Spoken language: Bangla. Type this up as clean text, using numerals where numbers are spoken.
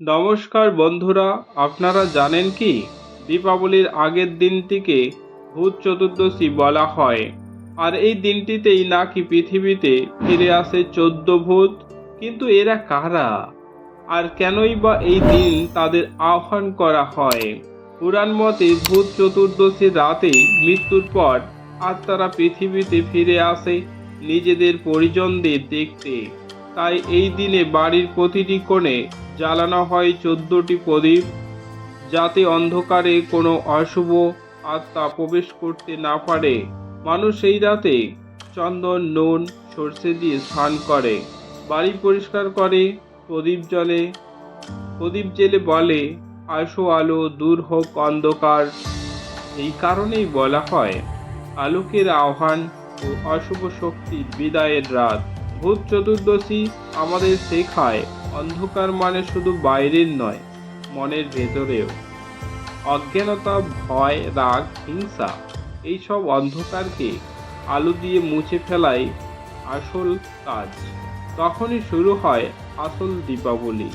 নমস্কার বন্ধুরা, আপনারা জানেন কি দীপাবলির আগের দিনটিকে ভূত চতুর্দশী বলা হয়। আর এই দিনটিতেই নাকি পৃথিবীতে ফিরে আসে 14 ভূত। কিন্তু এরা কারা, আর কেনই বা এই দিন তাদের আহ্বান করা হয়? পুরাণ মতে ভূত চতুর্দশীর রাতে মৃত্যুর পর আত্মারা পৃথিবীতে ফিরে আসে নিজেদের পরিজনদের দেখতে। তাই এই দিনে বাড়ির প্রতিটি কোণে জ্বালানো হয় 14টি প্রদীপ, যাতে অন্ধকারে কোনো অশুভ আত্মা প্রবেশ করতে না পারে। মানুষ এই রাতে চন্দন, নুন, সর্ষে দিয়ে স্নান করে, বাড়ি পরিষ্কার করে, প্রদীপ জ্বলে প্রদীপ জেলে বলে, আসো আলো, দূর হোক অন্ধকার। এই কারণেই বলা হয় আলোকের আহ্বান ও অশুভ শক্তির বিদায়ের রাত। ভূত চতুর্দশী আমাদের শেখায় অন্ধকার মানে শুধু বাইরের নয়, মনের ভেতরেও। অজ্ঞানতা, ভয়, রাগ, হিংসা এইসব অন্ধকারকে আলো দিয়ে মুছে ফেলাই আসল কাজ। তখনই শুরু হয় আসল দীপাবলি।